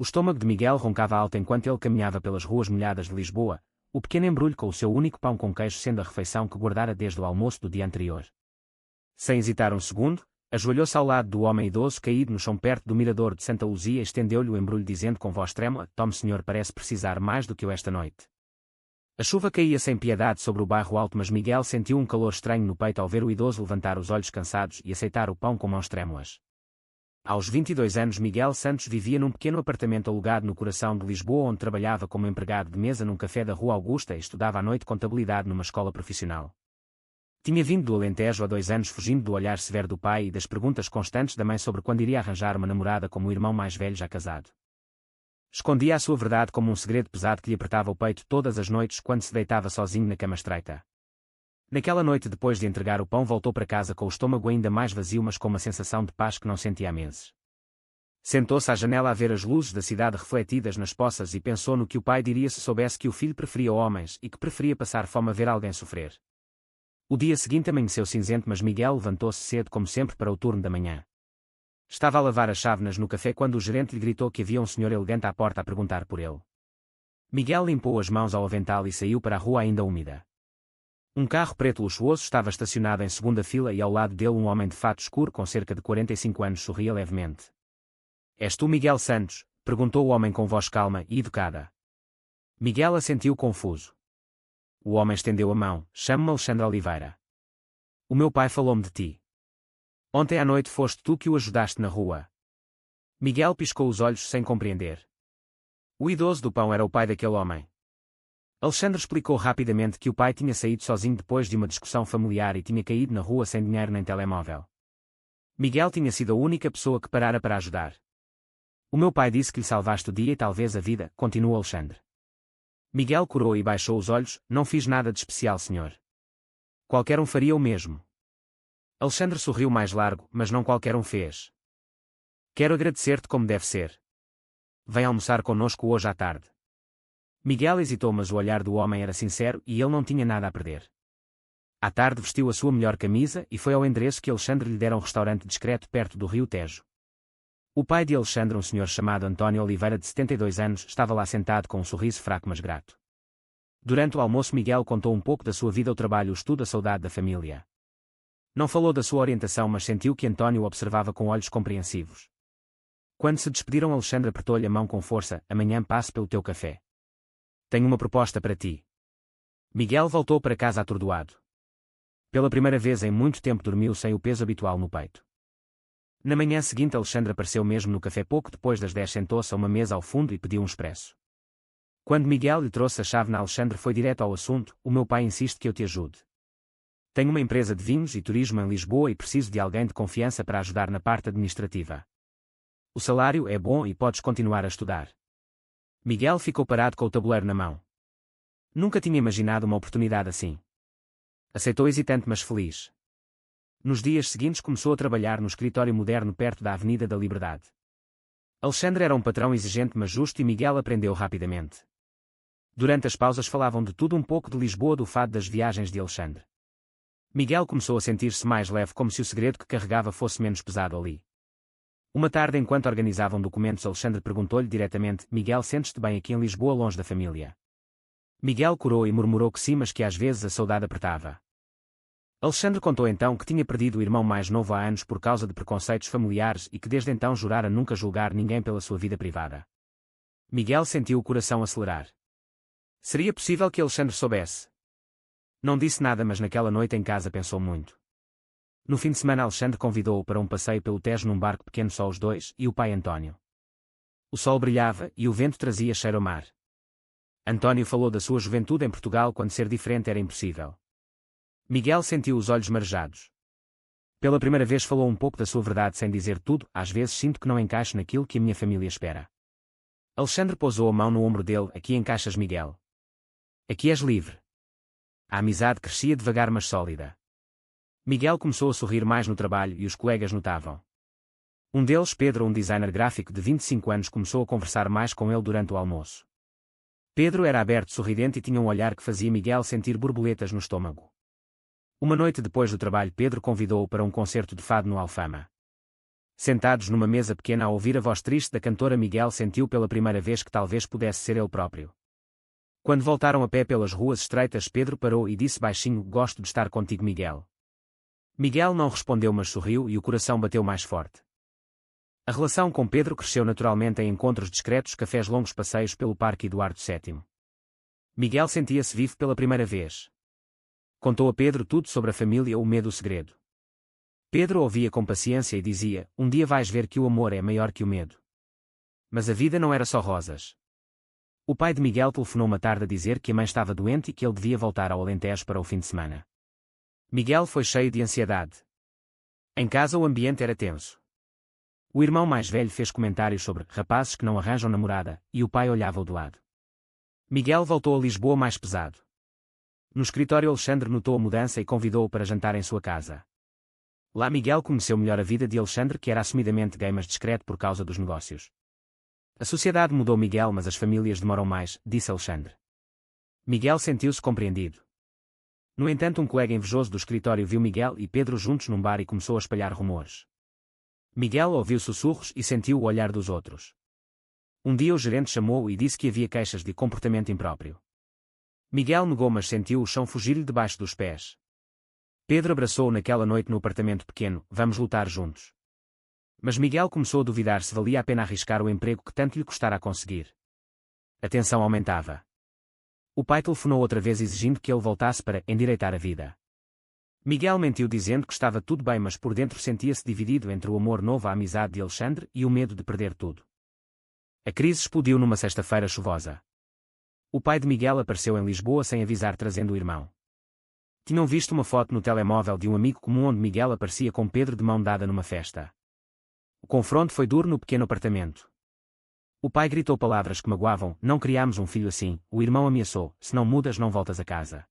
O estômago de Miguel roncava alto enquanto ele caminhava pelas ruas molhadas de Lisboa, o pequeno embrulho com o seu único pão com queijo sendo a refeição que guardara desde o almoço do dia anterior. Sem hesitar um segundo, ajoelhou-se ao lado do homem idoso caído no chão perto do mirador de Santa Luzia e estendeu-lhe o embrulho dizendo com voz trêmula: "Tome, senhor, parece precisar mais do que eu esta noite." A chuva caía sem piedade sobre o bairro alto, mas Miguel sentiu um calor estranho no peito ao ver o idoso levantar os olhos cansados e aceitar o pão com mãos trêmulas. Aos 22 anos Miguel Santos vivia num pequeno apartamento alugado no coração de Lisboa, onde trabalhava como empregado de mesa num café da Rua Augusta e estudava à noite contabilidade numa escola profissional. Tinha vindo do Alentejo há 2 anos fugindo do olhar severo do pai e das perguntas constantes da mãe sobre quando iria arranjar uma namorada como o irmão mais velho já casado. Escondia a sua verdade como um segredo pesado que lhe apertava o peito todas as noites quando se deitava sozinho na cama estreita. Naquela noite, depois de entregar o pão, voltou para casa com o estômago ainda mais vazio, mas com uma sensação de paz que não sentia há meses. Sentou-se à janela a ver as luzes da cidade refletidas nas poças e pensou no que o pai diria se soubesse que o filho preferia homens e que preferia passar fome a ver alguém sofrer. O dia seguinte amanheceu cinzento, mas Miguel levantou-se cedo como sempre para o turno da manhã. Estava a lavar as chávenas no café quando o gerente lhe gritou que havia um senhor elegante à porta a perguntar por ele. Miguel limpou as mãos ao avental e saiu para a rua ainda úmida. Um carro preto luxuoso estava estacionado em segunda fila e ao lado dele um homem de fato escuro com cerca de 45 anos sorria levemente. "És tu, Miguel Santos?" perguntou o homem com voz calma e educada. Miguel assentiu confuso. O homem estendeu a mão. "Chamo-me Alexandre Oliveira. O meu pai falou-me de ti. Ontem à noite foste tu que o ajudaste na rua." Miguel piscou os olhos sem compreender. O idoso do pão era o pai daquele homem. Alexandre explicou rapidamente que o pai tinha saído sozinho depois de uma discussão familiar e tinha caído na rua sem dinheiro nem telemóvel. Miguel tinha sido a única pessoa que parara para ajudar. "O meu pai disse que lhe salvaste o dia e talvez a vida", continuou Alexandre. Miguel corou e baixou os olhos. "Não fiz nada de especial, senhor. Qualquer um faria o mesmo." Alexandre sorriu mais largo, "Mas não qualquer um fez. Quero agradecer-te como deve ser. Vem almoçar connosco hoje à tarde." Miguel hesitou, mas o olhar do homem era sincero e ele não tinha nada a perder. À tarde vestiu a sua melhor camisa e foi ao endereço que Alexandre lhe dera, um restaurante discreto perto do rio Tejo. O pai de Alexandre, um senhor chamado António Oliveira de 72 anos, estava lá sentado com um sorriso fraco mas grato. Durante o almoço Miguel contou um pouco da sua vida, o trabalho, o estudo, a saudade da família. Não falou da sua orientação, mas sentiu que António o observava com olhos compreensivos. Quando se despediram, Alexandre apertou-lhe a mão com força. "Amanhã passo pelo teu café. Tenho uma proposta para ti." Miguel voltou para casa atordoado. Pela primeira vez em muito tempo dormiu sem o peso habitual no peito. Na manhã seguinte Alexandre apareceu mesmo no café pouco depois das 10, sentou-se a uma mesa ao fundo e pediu um expresso. Quando Miguel lhe trouxe a chave, Alexandre foi direto ao assunto. "O meu pai insiste que eu te ajude. Tenho uma empresa de vinhos e turismo em Lisboa e preciso de alguém de confiança para ajudar na parte administrativa. O salário é bom e podes continuar a estudar." Miguel ficou parado com o tabuleiro na mão. Nunca tinha imaginado uma oportunidade assim. Aceitou hesitante mas feliz. Nos dias seguintes começou a trabalhar no escritório moderno perto da Avenida da Liberdade. Alexandre era um patrão exigente mas justo e Miguel aprendeu rapidamente. Durante as pausas falavam de tudo um pouco, de Lisboa, do fado, das viagens de Alexandre. Miguel começou a sentir-se mais leve, como se o segredo que carregava fosse menos pesado ali. Uma tarde, enquanto organizavam documentos, Alexandre perguntou-lhe diretamente: "Miguel, sentes-te bem aqui em Lisboa, longe da família?" Miguel corou e murmurou que sim, mas que às vezes a saudade apertava. Alexandre contou então que tinha perdido o irmão mais novo há anos por causa de preconceitos familiares e que desde então jurara nunca julgar ninguém pela sua vida privada. Miguel sentiu o coração acelerar. Seria possível que Alexandre soubesse? Não disse nada, mas naquela noite em casa pensou muito. No fim de semana Alexandre convidou-o para um passeio pelo Tejo num barco pequeno, só os dois e o pai António. O sol brilhava e o vento trazia cheiro ao mar. António falou da sua juventude em Portugal, quando ser diferente era impossível. Miguel sentiu os olhos marejados. Pela primeira vez falou um pouco da sua verdade sem dizer tudo. "Às vezes sinto que não encaixo naquilo que a minha família espera." Alexandre pousou a mão no ombro dele. "Aqui encaixas, Miguel. Aqui és livre." A amizade crescia devagar mas sólida. Miguel começou a sorrir mais no trabalho e os colegas notavam. Um deles, Pedro, um designer gráfico de 25 anos, começou a conversar mais com ele durante o almoço. Pedro era aberto, sorridente e tinha um olhar que fazia Miguel sentir borboletas no estômago. Uma noite depois do trabalho, Pedro convidou-o para um concerto de fado no Alfama. Sentados numa mesa pequena a ouvir a voz triste da cantora, Miguel sentiu pela primeira vez que talvez pudesse ser ele próprio. Quando voltaram a pé pelas ruas estreitas, Pedro parou e disse baixinho: "Gosto de estar contigo, Miguel." Miguel não respondeu, mas sorriu e o coração bateu mais forte. A relação com Pedro cresceu naturalmente em encontros discretos, cafés, longos passeios pelo Parque Eduardo VII. Miguel sentia-se vivo pela primeira vez. Contou a Pedro tudo sobre a família, o medo, o segredo. Pedro ouvia com paciência e dizia: "Um dia vais ver que o amor é maior que o medo." Mas a vida não era só rosas. O pai de Miguel telefonou uma tarde a dizer que a mãe estava doente e que ele devia voltar ao Alentejo para o fim de semana. Miguel foi cheio de ansiedade. Em casa o ambiente era tenso. O irmão mais velho fez comentários sobre rapazes que não arranjam namorada, e o pai olhava-o de lado. Miguel voltou a Lisboa mais pesado. No escritório, Alexandre notou a mudança e convidou-o para jantar em sua casa. Lá Miguel conheceu melhor a vida de Alexandre, que era assumidamente gay mas discreto por causa dos negócios. "A sociedade mudou, Miguel, mas as famílias demoram mais", disse Alexandre. Miguel sentiu-se compreendido. No entanto, um colega invejoso do escritório viu Miguel e Pedro juntos num bar e começou a espalhar rumores. Miguel ouviu sussurros e sentiu o olhar dos outros. Um dia o gerente chamou-o e disse que havia queixas de comportamento impróprio. Miguel negou, mas sentiu o chão fugir-lhe debaixo dos pés. Pedro abraçou-o naquela noite no apartamento pequeno: "Vamos lutar juntos." Mas Miguel começou a duvidar se valia a pena arriscar o emprego que tanto lhe custara a conseguir. A tensão aumentava. O pai telefonou outra vez exigindo que ele voltasse para endireitar a vida. Miguel mentiu dizendo que estava tudo bem, mas por dentro sentia-se dividido entre o amor novo à amizade de Alexandre e o medo de perder tudo. A crise explodiu numa sexta-feira chuvosa. O pai de Miguel apareceu em Lisboa sem avisar, trazendo o irmão. Tinham visto uma foto no telemóvel de um amigo comum onde Miguel aparecia com Pedro de mão dada numa festa. O confronto foi duro no pequeno apartamento. O pai gritou palavras que magoavam: "Não criámos um filho assim." O irmão ameaçou: "Se não mudas, não voltas a casa."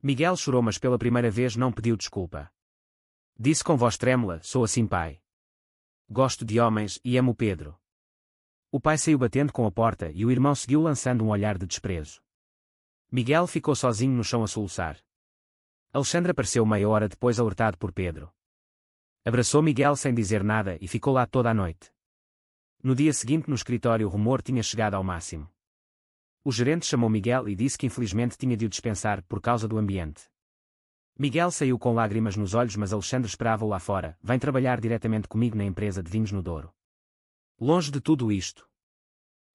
Miguel chorou, mas pela primeira vez não pediu desculpa. Disse com voz trêmula: "Sou assim, pai. Gosto de homens e amo Pedro." O pai saiu batendo com a porta e o irmão seguiu lançando um olhar de desprezo. Miguel ficou sozinho no chão a soluçar. Alexandre apareceu meia hora depois, alertado por Pedro. Abraçou Miguel sem dizer nada e ficou lá toda a noite. No dia seguinte, no escritório, o rumor tinha chegado ao máximo. O gerente chamou Miguel e disse que infelizmente tinha de o dispensar por causa do ambiente. Miguel saiu com lágrimas nos olhos, mas Alexandre esperava-o lá fora: "Vem trabalhar diretamente comigo na empresa de vinhos no Douro." Longe de tudo isto.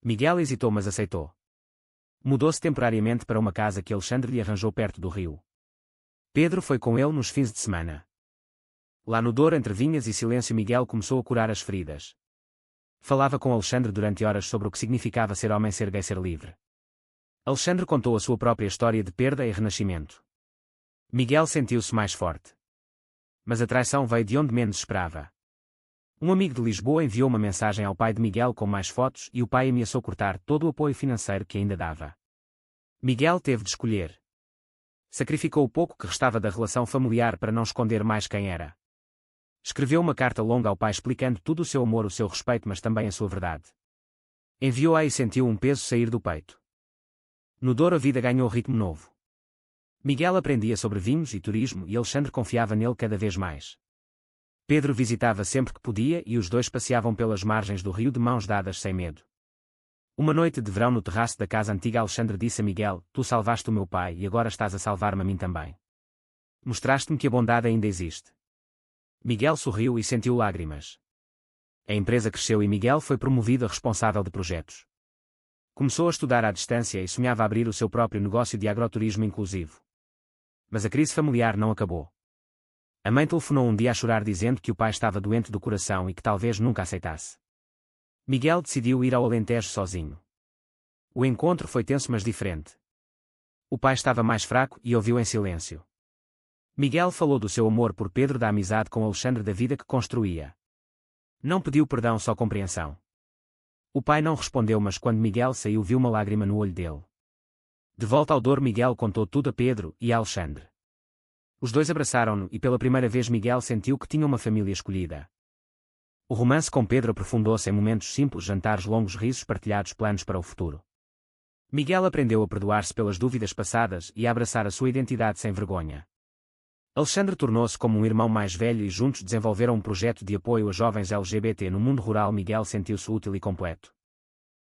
Miguel hesitou, mas aceitou. Mudou-se temporariamente para uma casa que Alexandre lhe arranjou perto do rio. Pedro foi com ele nos fins de semana. Lá no Douro, entre vinhas e silêncio, Miguel começou a curar as feridas. Falava com Alexandre durante horas sobre o que significava ser homem, ser gay, ser livre. Alexandre contou a sua própria história de perda e renascimento. Miguel sentiu-se mais forte. Mas a traição veio de onde menos esperava. Um amigo de Lisboa enviou uma mensagem ao pai de Miguel com mais fotos e o pai ameaçou cortar todo o apoio financeiro que ainda dava. Miguel teve de escolher. Sacrificou o pouco que restava da relação familiar para não esconder mais quem era. Escreveu uma carta longa ao pai explicando tudo: o seu amor, o seu respeito, mas também a sua verdade. Enviou-a e sentiu um peso sair do peito. No Douro a vida ganhou ritmo novo. Miguel aprendia sobre vinhos e turismo e Alexandre confiava nele cada vez mais. Pedro visitava sempre que podia e os dois passeavam pelas margens do rio de mãos dadas sem medo. Uma noite de verão no terraço da casa antiga, Alexandre disse a Miguel: "Tu salvaste o meu pai e agora estás a salvar-me a mim também. Mostraste-me que a bondade ainda existe." Miguel sorriu e sentiu lágrimas. A empresa cresceu e Miguel foi promovido a responsável de projetos. Começou a estudar à distância e sonhava abrir o seu próprio negócio de agroturismo inclusivo. Mas a crise familiar não acabou. A mãe telefonou um dia a chorar dizendo que o pai estava doente do coração e que talvez nunca aceitasse. Miguel decidiu ir ao Alentejo sozinho. O encontro foi tenso, mas diferente. O pai estava mais fraco e ouviu em silêncio. Miguel falou do seu amor por Pedro, da amizade com Alexandre, da vida que construía. Não pediu perdão, só compreensão. O pai não respondeu, mas quando Miguel saiu viu uma lágrima no olho dele. De volta ao Douro, Miguel contou tudo a Pedro e a Alexandre. Os dois abraçaram-no e pela primeira vez Miguel sentiu que tinha uma família escolhida. O romance com Pedro aprofundou-se em momentos simples, jantares longos, risos partilhados, planos para o futuro. Miguel aprendeu a perdoar-se pelas dúvidas passadas e a abraçar a sua identidade sem vergonha. Alexandre tornou-se como um irmão mais velho e juntos desenvolveram um projeto de apoio a jovens LGBT no mundo rural. Miguel sentiu-se útil e completo.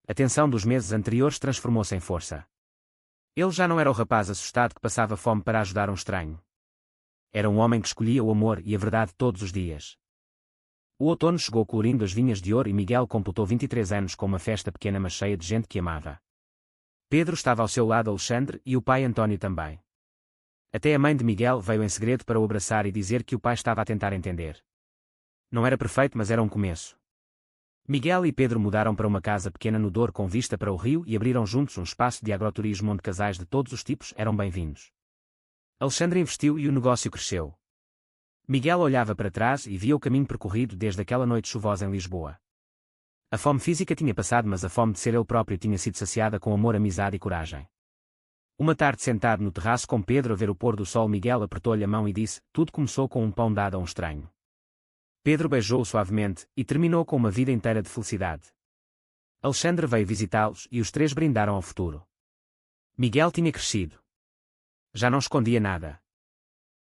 A tensão dos meses anteriores transformou-se em força. Ele já não era o rapaz assustado que passava fome para ajudar um estranho. Era um homem que escolhia o amor e a verdade todos os dias. O outono chegou colorindo as vinhas de ouro e Miguel completou 23 anos com uma festa pequena mas cheia de gente que amava. Pedro estava ao seu lado, Alexandre, e o pai António também. Até a mãe de Miguel veio em segredo para o abraçar e dizer que o pai estava a tentar entender. Não era perfeito, mas era um começo. Miguel e Pedro mudaram para uma casa pequena no Douro com vista para o rio e abriram juntos um espaço de agroturismo onde casais de todos os tipos eram bem-vindos. Alexandre investiu e o negócio cresceu. Miguel olhava para trás e via o caminho percorrido desde aquela noite chuvosa em Lisboa. A fome física tinha passado, mas a fome de ser ele próprio tinha sido saciada com amor, amizade e coragem. Uma tarde, sentado no terraço com Pedro a ver o pôr do sol, Miguel apertou-lhe a mão e disse: tudo começou com um pão dado a um estranho. Pedro beijou-o suavemente, e terminou com uma vida inteira de felicidade. Alexandre veio visitá-los e os três brindaram ao futuro. Miguel tinha crescido. Já não escondia nada.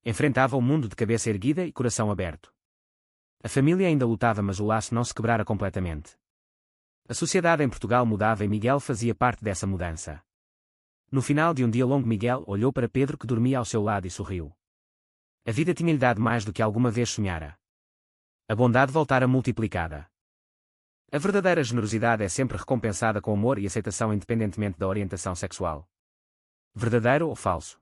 Enfrentava o mundo de cabeça erguida e coração aberto. A família ainda lutava, mas o laço não se quebrara completamente. A sociedade em Portugal mudava e Miguel fazia parte dessa mudança. No final de um dia longo, Miguel olhou para Pedro, que dormia ao seu lado, e sorriu. A vida tinha-lhe dado mais do que alguma vez sonhara. A bondade voltara multiplicada. A verdadeira generosidade é sempre recompensada com amor e aceitação, independentemente da orientação sexual. Verdadeiro ou falso?